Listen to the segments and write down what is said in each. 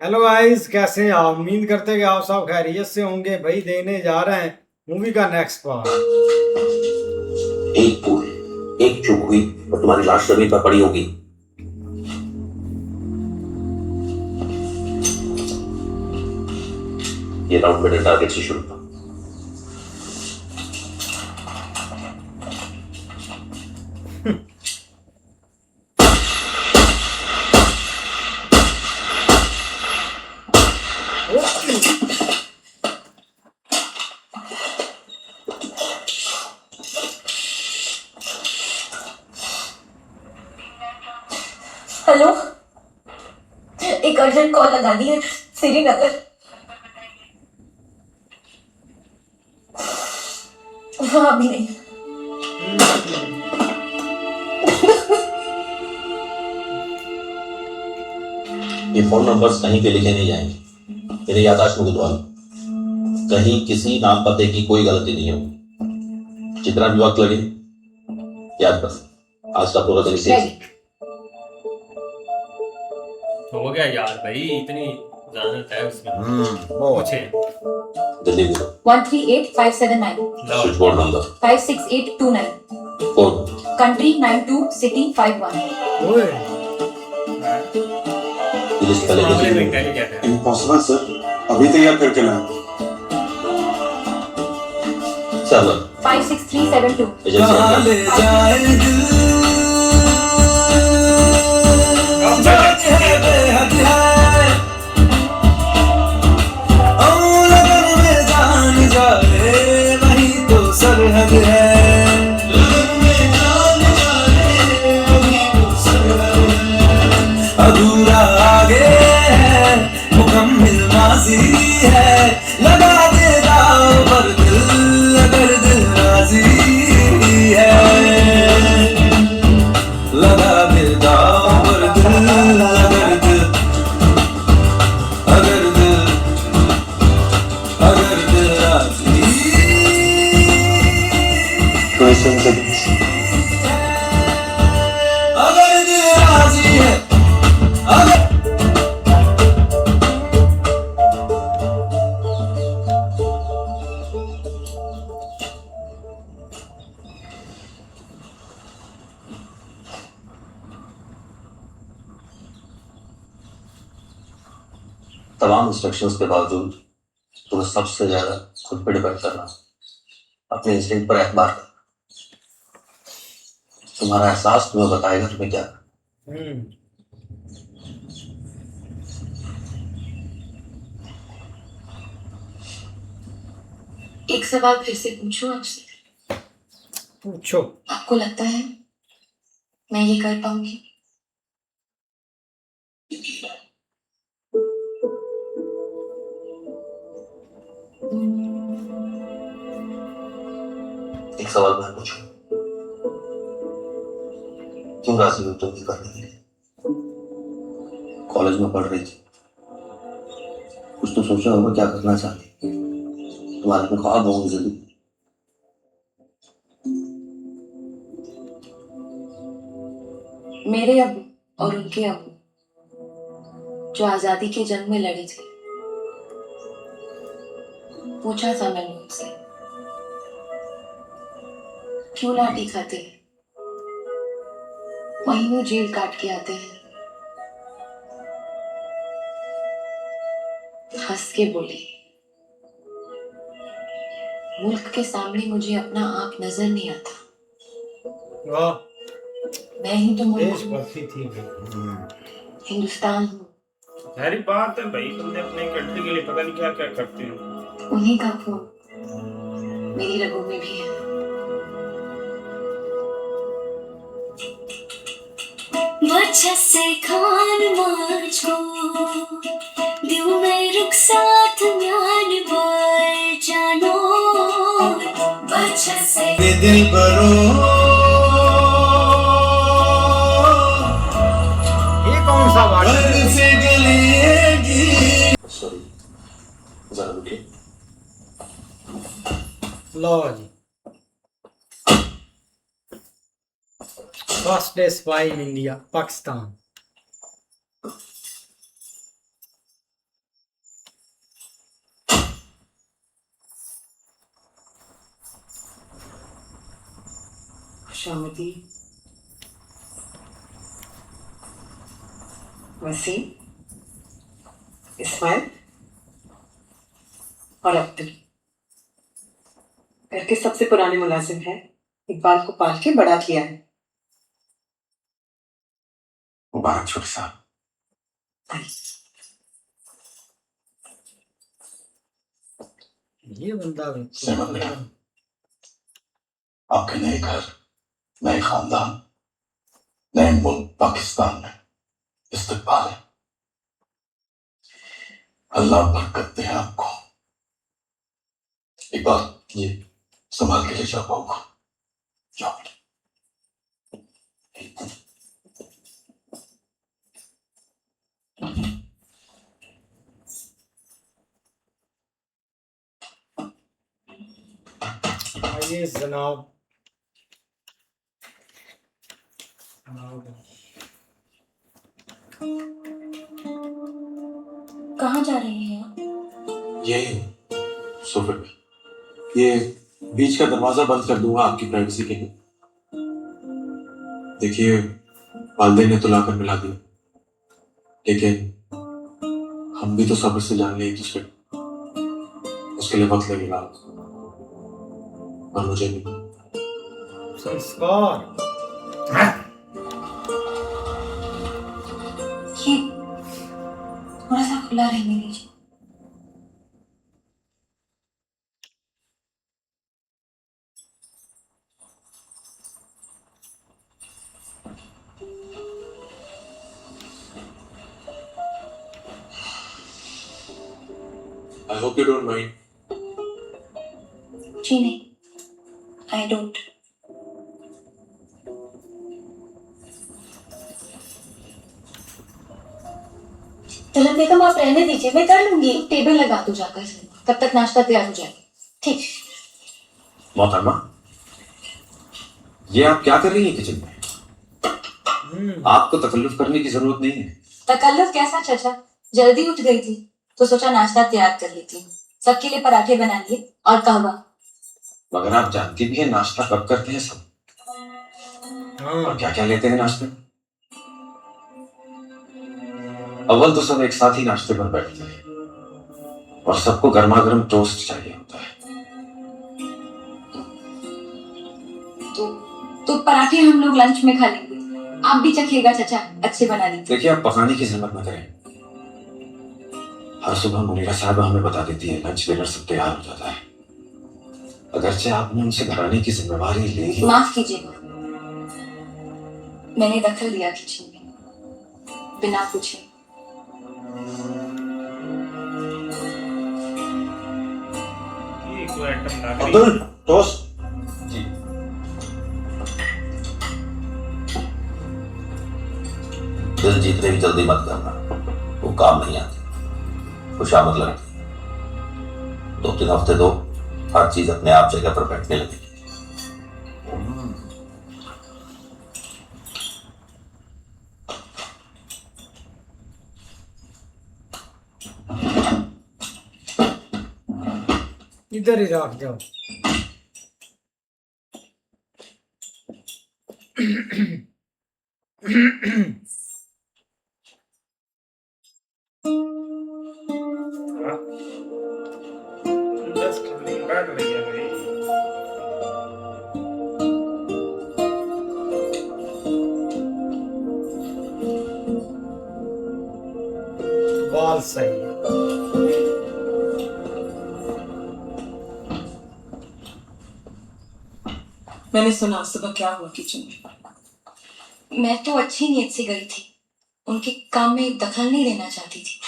Hello guys, कैसे हैं आप? उम्मीद करते हैं कि आप सब खैरियत से होंगे। भाई देने जा रहे हैं मूवी का नेक्स्ट पार्ट। एक भूल, एक चूक हुई और तुम्हारी लाश जमीन पर पड़ी होगी। ये राउंड मिडल टारगेट से शुरू था। ओके। हेलो, एक अर्जेंट कॉल लगा दी है श्रीनगर। वहां भी नहीं। ये फोन नंबर्स कहीं पे लिखे नहीं जाएंगे, मेरे याददाश्त में गुदवा लो। कहीं किसी नाम पते की कोई गलती नहीं होगी। जितना भी वक्त लगे याद कर, आज का पूरा दिन इसे हो गया यार भाई, इतनी जरूरत है उसमें। बहुत पूछे जल्दी बोलो। 138579 switch board number 56829 code country 92 city 51। ओए। पुलिस इस पहले मामले में देखिए। इंटेलिजेंट है। इम्पॉसिबल सर, अभी तैयार करके लाया। चलो 56372 एजेंसी सरहद है, अधूरा आगे है, मुकम्मिल माजी है। लगा दे दाव पर दिल अगर दिल राजी है। लगा दे दाव पर दिल अगर दिल अगर दिल अगर दिल राजी। 27 seconds. अगर दिल राजी है, अगर तमाम इंस्ट्रक्शंस के बावजूद तुम्हें सबसे ज्यादा खुद पे डिपेंड करना, अपने इंस्टिंक्ट पर एतबार करना। तुम्हारा एहसास तुम्हें बताएगा तुम्हें क्या करना। एक सवाल फिर से पूछूं आपसे? पूछो। आपको लगता है मैं ये कर पाऊंगी? एक सवाल मैं पूछूं, क्यों राजी हुई तुम ये करने के लिए? कॉलेज में पढ़ रही थी, कुछ तो सोचा होगा क्या करना चाहती, तुम्हारे में ख्वाब होंगे जरूर। मेरे अबू और उनके अबू जो आजादी के जंग में लड़े थे, पूछा था मैंने उनसे क्यों लाठी खाते हैं, महीनों जेल काट के आते हैं। हंस के बोले, मुल्क के सामने मुझे अपना आप नजर नहीं आता। वाह, मैं ही तो मुल्क हूँ, देशभक्ति थी भाई। हिंदुस्तान हूँ। सारी बात है भाई, बंदे अपने कंट्री के लिए पता नहीं क्या क्या करते हैं। उन्हीं का खून मेरी रगों में भी है। वजह से खान मुझको दिल में रुखसात म्यान पर जानो वजह से दिल बरो ये कौन सा वार्ड है? घर से गलेगी। सॉरी, जरा रुकिए। लो जी, first day spy in India, Pakistan. Shyamati, Wasim, Ismail और अब्दुल घर के सबसे पुराने मुलाजिम हैं। इकबाल को पाल के बड़ा किया है। मुबारक छोटे साहब। ये बंदा भी समझ गया। आपके नए घर, नए खानदान, नए मुल्क पाकिस्तान में इस्तकबाल है। अल्लाह बरकत दे आपको। इकबाल, ये संभाल के ले जाओ बहू को। जाओ। आइए जनाब। कहाँ जा रहे हैं आप? ये सोफे पे। ये बीच का दरवाजा बंद कर दूंगा आपकी प्राइवेसी के लिए। देखिए, वालिदैन ने तो लाकर मिला दिया, लेकिन हम भी तो सब्र से जान ले एक दूसरे को। उसके लिए वक्त लगेगा और मुझे भी। संस्कार। ये थोड़ा सा खुला रहने दीजिए। I hope you don't mind. जी नहीं, आई डोंट। तिलक बेगम आप रहने दीजिए, मैं कर लूंगी। टेबल लगा दो जाकर, तब तक नाश्ता तैयार हो जाएगा। ठीक। मोहतरमा, ये आप क्या कर रही हैं किचन में? आपको तकल्लुफ करने की जरूरत नहीं है। तकल्लुफ कैसा चाचा, जल्दी उठ गई थी तो सोचा नाश्ता तैयार कर लेती हूँ। सबके लिए पराठे बना लिए और कहवा। मगर आप जानती भी हैं नाश्ता कब करते हैं सब, और क्या क्या लेते हैं नाश्ते में? अव्वल तो सब एक साथ ही नाश्ते पर बैठते हैं और सबको गर्मा गर्म टोस्ट चाहिए होता है। तो पराठे हम लोग लंच में खा लेंगे, आप भी चखिएगा चाचा, अच्छे बना लीजिए। देखिए, आप पकाने की जरूरत न करें। हर सुबह मुनीरा साहब हमें बता देती है, लंच डिनर सब तैयार हो जाता है। अगरचे आपने उनसे घराने की जिम्मेवारी ली है। माफ कीजिएगा, मैंने दखल दिया किचन में बिना पूछे। ये कोई आइटम ला रही है। अब्दुल, टोस्ट। जी। दिल जीतने की जल्दी मत करना, वो काम नहीं आती, खुशामद लगती। 2-3 हफ्ते दो, हर चीज अपने आप जगह पर बैठने लगेगी। इधर ही रख जाओ। हाँ? 10 कितनी बढ़ रही है मेरी। बाल सही है। मैंने सुना सुबह क्या हुआ किचन में। मैं तो अच्छी नीयत से गई थी, उनके काम में दखल नहीं देना चाहती थी।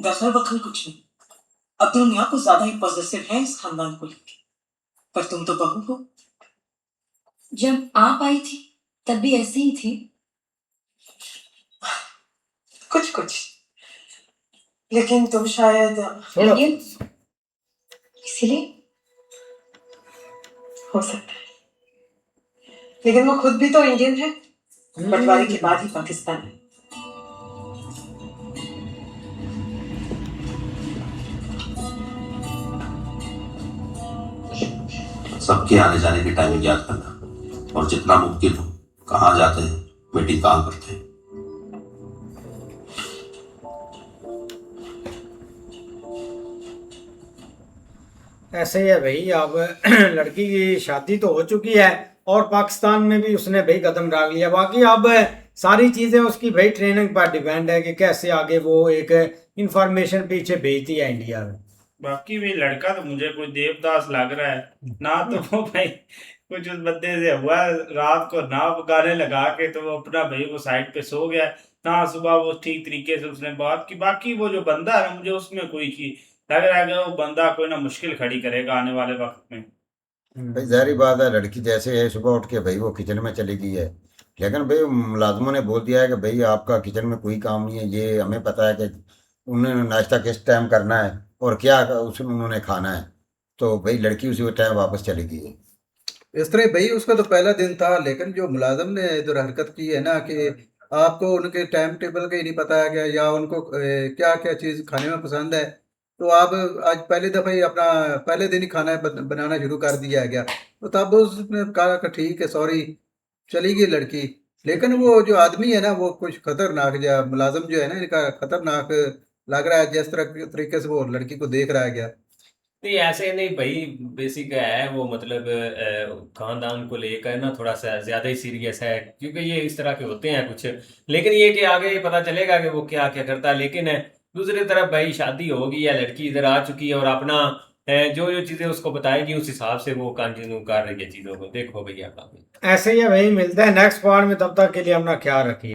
दखल वखल कुछ नहीं। अब दुनिया को ज्यादा ही पॉजिटिव है इस खानदान को लेकर, पर तुम तो बहू हो। जब आप आई थी तब भी ऐसे ही थी। कुछ कुछ, लेकिन तुम शायद इंडियन, इसीलिए हो सकता है, लेकिन वो खुद भी तो इंडियन है। बंटवारे के बाद ही पाकिस्तान है। सबके आने जाने की टाइमिंग याद करना और जितना मुमकिन हो कहाँ जाते हैं मीटिंग कहाँ करते हैं। ऐसे ही है भाई। अब लड़की की शादी तो हो चुकी है और पाकिस्तान में भी उसने भाई कदम डाल लिया। बाकी अब सारी चीजें उसकी भाई ट्रेनिंग पर डिपेंड है कि कैसे आगे वो एक इंफॉर्मेशन पीछे भेजती है इंडिया में। बाकी भी लड़का तो मुझे कोई देवदास लग रहा है ना, तो वो भाई कुछ उस बंदे से हुआ रात को ना गाने लगा के, तो वो अपना भाई वो साइड पे सो गया ना, सुबह वो ठीक तरीके से उसने बात की। बाकी वो जो बंदा है ना, मुझे उसमें कोई चीज लग रहा है कि वो बंदा कोई ना मुश्किल खड़ी करेगा आने वाले वक्त में। भाई जाहिर बात है, लड़की जैसे है सुबह उठ के भाई वो किचन में चली गई है, लेकिन भाई मुलाजमों ने बोल दिया है कि भाई आपका किचन में कोई काम नहीं है, ये हमें पता है कि उन्होंने नाश्ता किस टाइम करना है और क्या उसमें उन्होंने खाना है। तो भाई लड़की उसी टाइम वापस चली गई है। इस तरह भाई उसका तो पहला दिन था, लेकिन जो मुलाजम ने इधर हरकत की है ना कि आपको उनके टाइम टेबल का ही नहीं पता है कि या उनको क्या क्या चीज़ खाने में पसंद है, तो आप आज पहली दफ़ा ही अपना पहले दिन ही खाना बनाना शुरू कर दिया गया, तो तब उसने कहा कि ठीक है सॉरी, चली गई लड़की। लेकिन वो जो आदमी है ना वो कुछ खतरनाक, जो मुलाजम जो है ना इनका खतरनाक लग रहा है, जिस तरह तरीके से वो लड़की को देख रहा है गया। नहीं ऐसे नहीं भाई, बेसिक है वो, मतलब खानदान को लेकर ना थोड़ा सा ज्यादा ही सीरियस है, क्योंकि ये इस तरह के होते हैं कुछ। लेकिन ये कि आगे पता चलेगा कि वो क्या क्या करता है। लेकिन दूसरी तरफ भाई शादी होगी या लड़की इधर आ चुकी है और अपना जो जो चीजें उसको बताएगी उस हिसाब से वो कंटिन्यू कर रही है चीजों को। देखो भैया, ऐसे ही है भाई। मिलते हैं नेक्स्ट पार्ट में, तब तक के लिए अपना ख्याल रखिए।